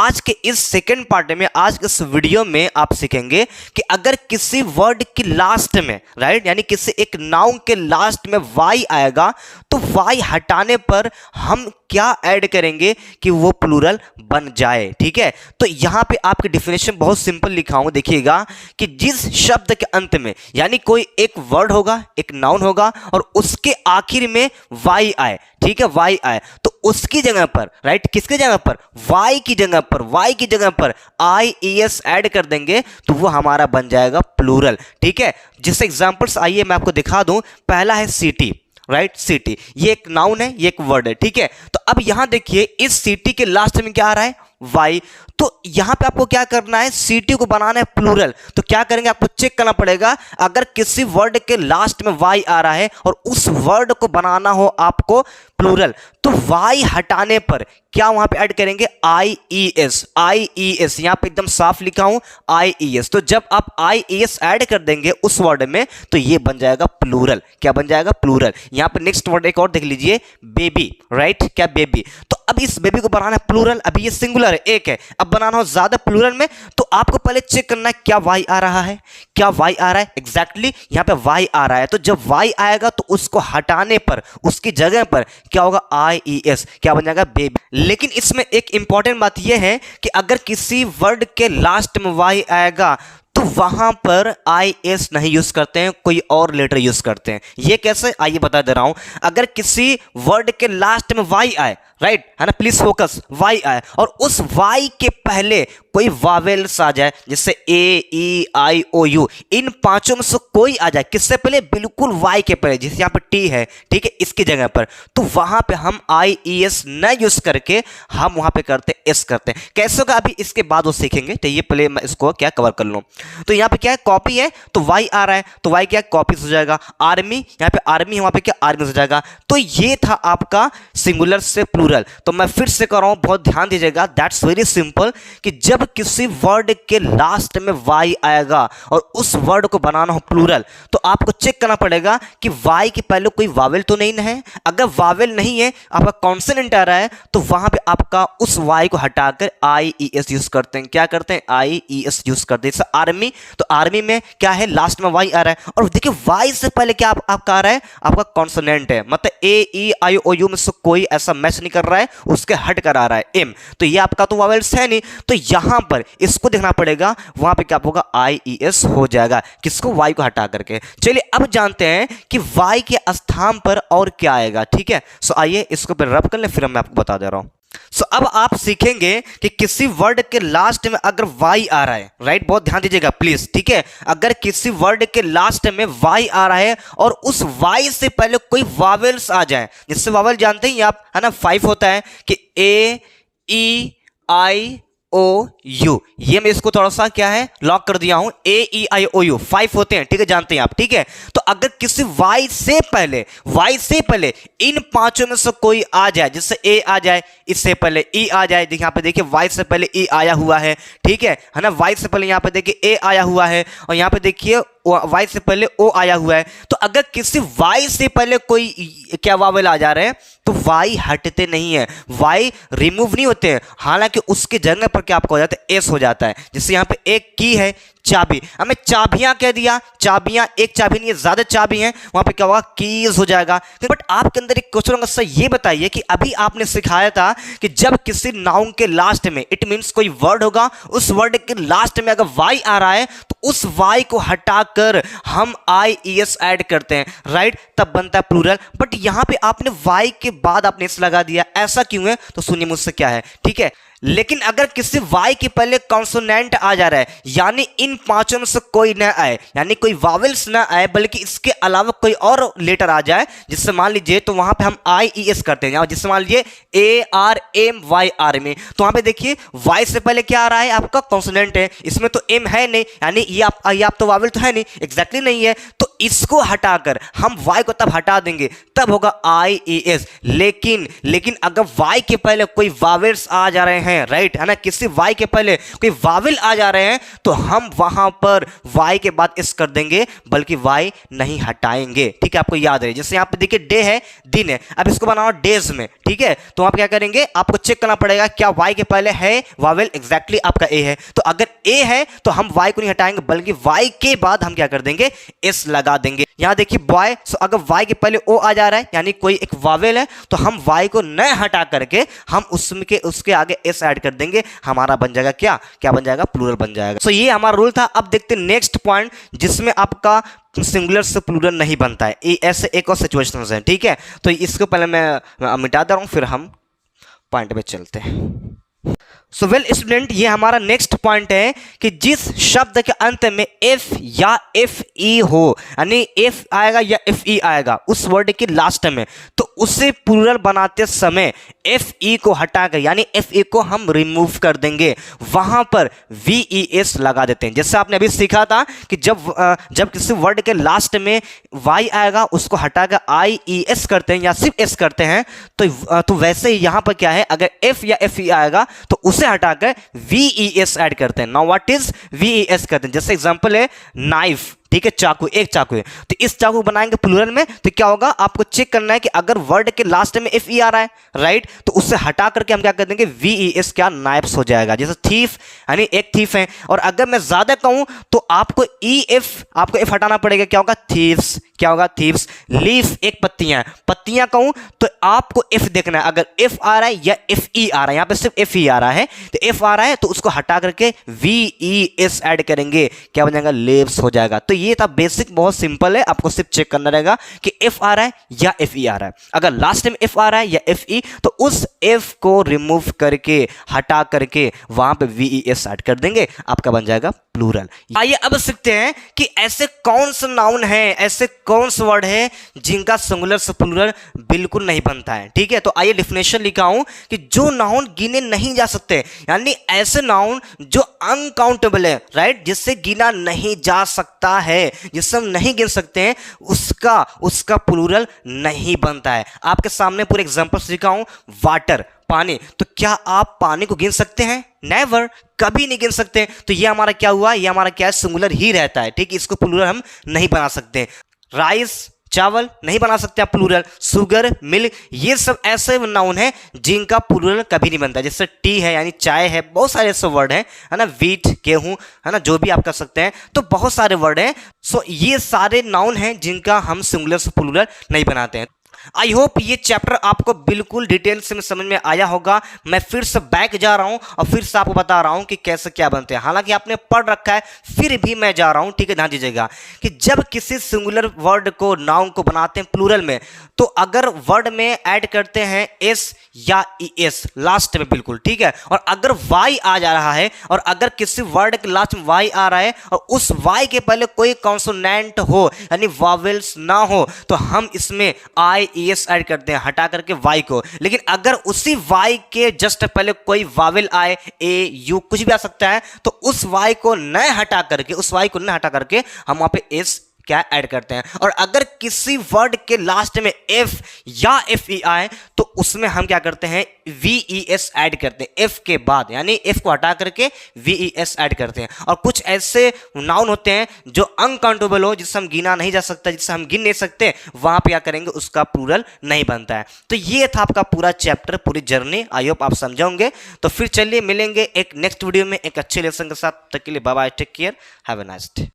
आज के इस सेकंड पार्ट में, आज के इस वीडियो में आप सीखेंगे कि अगर किसी वर्ड की लास्ट में, राइट, यानी किसी एक नाउन के लास्ट में वाई आएगा तो वाई हटाने पर हम क्या ऐड करेंगे कि वो प्लूरल बन जाए। ठीक है, तो यहां पे आपकी डिफिनेशन बहुत सिंपल लिखा हूं, देखिएगा कि जिस शब्द के अंत में, यानी कोई एक वर्ड होगा, एक नाउन होगा और उसके आखिर में वाई आए, ठीक है, वाई आए, तो उसकी जगह पर, राइट, किसके जगह पर, वाई की जगह पर, वाई की जगह पर आई ई एस ऐड कर देंगे तो वो हमारा बन जाएगा प्लूरल। ठीक है, जिससे एग्जांपल्स आइए मैं आपको दिखा दूं। पहला है सिटी, राइट, सिटी, ये एक नाउन है, ये एक वर्ड है। ठीक है, तो अब यहां देखिए इस सिटी के लास्ट में क्या आ रहा है, वाई, तो यहां पे आपको क्या करना है, सिटी को बनाना है प्लूरल। तो क्या करेंगे, आपको चेक करना पड़ेगा अगर किसी वर्ड के लास्ट में वाई आ रहा है और उस वर्ड को बनाना हो आपको प्लूरल, तो वाई हटाने पर क्या वहां पे ऐड करेंगे, आई ई एस, आई ई एस, यहां पे एकदम साफ लिखा हूं आई ई एस। तो जब आप आई ई एस ऐड कर देंगे उस वर्ड में तो ये बन जाएगा प्लूरल। क्या बन जाएगा, प्लूरल। यहां पे नेक्स्ट वर्ड एक और देख लीजिए, बेबी, राइट, क्या बेबी, तो अब इस बेबी को बनाना है प्लूरल, अभी ये सिंगुलर है, एक है, अब बनाना हो ज्यादा प्लूरल में, तो आपको पहले चेक करना है क्या वाई आ रहा है, क्या वाई आ रहा है, एग्जैक्टली यहां पे वाई आ रहा है। तो जब वाई आएगा तो उसको हटाने पर उसकी जगह पर क्या होगा, आई ई एस, क्या बन जाएगा, बेबी। लेकिन इसमें एक इंपॉर्टेंट बात यह है कि अगर किसी वर्ड के लास्ट में वाई आएगा तो वहां पर आई एस नहीं यूज करते हैं, कोई और लेटर यूज करते हैं। ये कैसे, आइए बता दे रहा हूं। अगर किसी वर्ड के लास्ट में वाई आए, राइट, है ना, प्लीज फोकस, वाई आए और उस वाई के पहले कोई वावेल्स आ जाए, जैसे ए ई आई ओ यू, इन पांचों में से कोई आ जाए, किससे पहले, बिल्कुल वाई के पहले, जैसे यहां पे टी है, ठीक है, इसकी जगह पर, तो वहां पे हम आई ई एस न यूज करके हम वहां पे करते एस करते हैं। कैसे होगा अभी इसके बाद वो सीखेंगे। तो ये पहले मैं इसको क्या कवर कर लूं। तो यहां पे क्या है, कॉपी है, तो वाई आ रहा है, तो वाई क्या, कॉपीज हो जाएगा। आर्मी, यहां पे आर्मी, वहां पे क्या, आर्मी हो जाएगा। तो ये था आपका सिंगुलर से प्लूरल। तो मैं फिर से कर रहा हूं, बहुत ध्यान दीजिएगा, दैट्स वेरी सिंपल, कि जब किसी वर्ड के लास्ट में वाई आएगा और उस वर्ड को बनाना हो प्लूरल, तो आपको चेक करना पड़ेगा कि वाई के पहले कोई वावेल तो नहीं है। अगर वावेल नहीं है, आपका कॉन्सोनेंट आ रहा है, तो वहां पे आपका उस वाई को हटाकर आई ई एस यूज करते हैं। क्या करते हैं, आई ई एस यूज करते हैं। जैसे आर्मी, तो आर्मी में क्या है, लास्ट में वाई आ रहा है और देखिए वाई से पहले क्या आपका आ रहा है, आपका कॉन्सोनेंट है, मतलब ए ई आई ओ यू में से कोई ऐसा मैच नहीं कर रहा है, उसके हट कर आ रहा है एम, तो ये आपका तो वावेल्स है नहीं, तो यहां पर इसको देखना पड़ेगा, वहां पे क्या होगा, आई ई एस हो जाएगा, किसको, वाई को हटा करके। चलिए अब जानते हैं कि वाई के स्थान पर और क्या आएगा। ठीक है, सो आइए इसको फिर रब कर ले, फिर मैं आपको बता दे रहा हूं। सो अब आप सीखेंगे कि किसी वर्ड के लास्ट में अगर वाई आ रहा है, राइट, बहुत ध्यान दीजिएगा प्लीज। ठीक है, अगर किसी वर्ड के लास्ट में वाई आ रहा है और उस वाई से पहले कोई वावेल्स आ जाए, जिससे वावेल जानते हैं आप, है ना, 5 होता है कि ए ई आई ओ यू, ये मैं इसको थोड़ा सा क्या है, लॉक कर दिया हूं, ए ई आई ओ यू 5 होते हैं, ठीक है, जानते हैं आप। ठीक है, तो अगर किसी वाई से पहले इन पांचों में से कोई आ जाए, जिससे ए आ जाए, इससे पहले ई आ जाए, देखिए यहां पे देखिए वाई से पहले ई आया हुआ है, ठीक है ना, वाई से पहले यहां पे देखिए ए आया हुआ है और यहां पे देखिए वाई से पहले ओ आया हुआ है, तो अगर किसी वाई से पहले कोई क्या वावेल आ जा रहे हैं तो वाई हटते नहीं है, वाई रिमूव नहीं होते हैं, हालांकि उसके जगह पर क्या आपको हो जाता है, एस हो जाता है। जैसे यहां पे एक की है, चाबी, हमें चाबियां कह दिया, चाबियां, एक चाबी नहीं है, ज्यादा चाबी हैं, वहां पे क्या होगा, कीज हो जाएगा। बट आपके अंदर एक क्वेश्चन होगा, सर ये बताइए कि अभी आपने सिखाया था कि जब किसी नाउन के लास्ट में, इट मींस कोई वर्ड होगा, उस वर्ड के लास्ट में अगर वाई आ रहा है तो उस वाई को हटाकर हम आई ई एस ऐड करते हैं, राइट, तब बनता है प्लूरल। बट यहां पे आपने वाई के बाद आपने एस लगा दिया, ऐसा क्यों है, तो सुनिए मुझसे क्या है। ठीक है, लेकिन अगर किसी वाई के पहले कॉन्सोनेंट आ जा रहा है, यानी इन पांचों में से कोई ना आए, यानी कोई वावेल्स ना आए, बल्कि इसके अलावा कोई और लेटर आ जाए, जिससे मान लीजिए, तो वहां पे हम आई ई एस करते हैं। जिससे मान लीजिए A R M Y R में, तो वहां पे देखिए वाई से पहले क्या आ रहा है, आपका कॉन्सोनेंट है, इसमें तो एम है नहीं, यानी ये आप तो वावेल तो है नहीं, एग्जैक्टली नहीं है, तो इसको हटाकर हम y को तब हटा देंगे, तब होगा IES। लेकिन अगर y के पहले कोई वावेल्स आ जा रहे हैं, राइट है ना, किसी y के पहले कोई वावेल आ जा रहे हैं तो हम वहां पर y के बाद इस कर देंगे, बल्कि y नहीं हटाएंगे। ठीक है, आपको याद रहे, जैसे यहाँ पे देखिए डे है, दिन है, अब इसको बनाओ डेज में। ठीक है, तो आप क्या करेंगे, आपको चेक करना पड़ेगा क्या y के पहले है वावेल, एग्जैक्टली आपका a है, तो अगर a है तो हम y को नहीं हटाएंगे, बल्कि y के बाद हम क्या कर देंगे, s लगा देंगे। यहां देखिए बॉय, सो अगर y के पहले o आ जा रहा है यानी कोई एक वावेल है, तो हम y को न हटा करके हम उसके आगे s ऐड कर देंगे, हमारा बन जाएगा क्या बन जाएगा, प्लूरल बन जाएगा। सो ये हमारा रूल था। अब देखते हैं नेक्स्ट पॉइंट जिसमें आपका सिंगुलर से प्लूरल नहीं बनता है। ऐसे एक और सिचुएशन है। ठीक है, तो इसको पहले मैं मिटा दे रहा हूं, फिर हम पॉइंट पे चलते हैं। सो वेल स्टूडेंट, ये हमारा नेक्स्ट पॉइंट है कि जिस शब्द के अंत में एफ या एफ ई हो, यानी एफ आएगा या एफ ई आएगा उस वर्ड के लास्ट में, तो उसे प्लूरल बनाते समय एफ ई को हटाकर यानी एफ ई को हम रिमूव कर देंगे, वहां पर वी ई एस लगा देते हैं। जैसे आपने अभी सीखा था कि जब किसी वर्ड के लास्ट में वाई आएगा उसको हटाकर आई ई एस करते हैं या सिर्फ एस करते हैं, तो वैसे ही यहां पर क्या है, अगर एफ या एफ ई आएगा तो उसे हटाकर VES ऐड करते हैं। नाउ व्हाट इज VES करते हैं, जैसे एग्जांपल है नाइफ, ठीक है, चाकू, एक चाकू है, तो इस चाकू बनाएंगे प्लूरल में, तो क्या होगा, आपको चेक करना है कि अगर वर्ड के लास्ट में एफ ई आ रहा है, राइट, तो उससे हटा करके हम क्या कर देंगे, VES क्या नाइफ्स हो जाएगा। जैसे थीफ यानी एक थीफ है, और अगर मैं ज्यादा कहूं तो आपको आपको एफ हटाना पड़ेगा, क्या होगा, थीव्स, क्या होगा, थीव्स। लीफ एक पत्तियां कहूं तो आपको एफ देखना है, अगर एफ आ रहा है या एफ ई आ रहा है, यहां पे सिर्फ एफ ई आ रहा है, तो एफ आ रहा है तो उसको हटा करके VES ऐड करेंगे, क्या बन जाएगा, लेव्स हो जाएगा। तो ये था बेसिक, बहुत सिंपल है, आपको सिर्फ चेक करना रहेगा कि एफ आ रहा है या एफ ई आ रहा है। अगर लास्ट में एफ आ रहा है या एफ ई, तो उस एफ को रिमूव करके हटा करके वहां पे VES ऐड कर देंगे, आपका बन जाएगा प्लूरल। आइए अब सीखते हैं कि ऐसे कौन से नाउन है, ऐसे कौन से वर्ड है जिनका सिंगुलर से प्लूरल बिल्कुल नहीं बनता है। ठीक है, तो आइए डेफिनेशन लिखा हूं कि जो नाउन गिने नहीं जा सकते, यानी ऐसे नाउन जो अनकाउंटेबल है, राइट, जिससे गिना नहीं जा सकता है, जिससे हम नहीं गिन सकते हैं, उसका प्लूरल नहीं बनता है। आपके सामने पूरे एग्जांपल्स लिखा हूं, वाटर, पानी, तो क्या आप पानी को गिन सकते हैं, नेवर, कभी नहीं गिन सकते। तो ये हमारा क्या हुआ, ये हमारा क्या है, सिंगुलर ही रहता है। ठीक, इसको प्लूरल हम नहीं बना सकते। राइस, चावल नहीं बना सकते आप प्लूरल, शुगर, मिल्क, ये सब ऐसे नाउन है जिनका प्लूरल कभी नहीं बनता। जैसे टी है यानी चाय है, बहुत सारे ऐसे वर्ड हैं, है ना, वीट, गेहूं, है ना, जो भी आप कर सकते हैं, तो बहुत सारे वर्ड हैं। सो ये सारे नाउन हैं जिनका हम सिंगुलर से प्लूरल नहीं बनाते हैं। आई होप ये चैप्टर आपको बिल्कुल डिटेल से समझ में आया होगा। मैं फिर से बैक जा रहा हूं और फिर से आपको बता रहा हूं कि कैसे क्या बनते हैं। हालांकि आपने पढ़ रखा है, फिर भी मैं जा रहा हूं, ठीक है, ध्यान दीजिएगा कि जब किसी सिंगुलर वर्ड को, नाउन को बनाते हैं प्लूरल में, तो अगर वर्ड में ऐड करते हैं एस या ES लास्ट में, बिल्कुल ठीक है, और अगर वाई आ जा रहा है, और अगर किसी वर्ड के लास्ट में वाई आ रहा है और उस वाई के पहले कोई कॉन्सोनेंट हो यानी वावेल्स ना हो, तो हम इसमें IES ऐड करते हैं, हटा करके वाई को। लेकिन अगर उसी वाई के जस्ट पहले कोई वावेल आए, ए, यू, कुछ भी आ सकता है, तो उस वाई को न हटा करके हम वहां पे एस क्या ऐड करते हैं। और अगर किसी वर्ड के लास्ट में एफ या एफ ई आए, तो उसमें हम क्या करते हैं, VES ऐड करते हैं एफ के बाद, यानी एफ को हटा करके VES ऐड करते हैं। और कुछ ऐसे नाउन होते हैं जो अनकाउंटेबल हो, जिससे हम गिना नहीं जा सकता, जिससे हम गिन नहीं सकते, वहां पे क्या करेंगे, उसका प्लूरल नहीं बनता है। तो ये था आपका पूरा चैप्टर, पूरी जर्नी। आई होप आप समझोगे। तो फिर चलिए मिलेंगे एक नेक्स्ट वीडियो में एक अच्छे लेसन के साथ। तब तक के लिए bye bye, take care, have a nice day.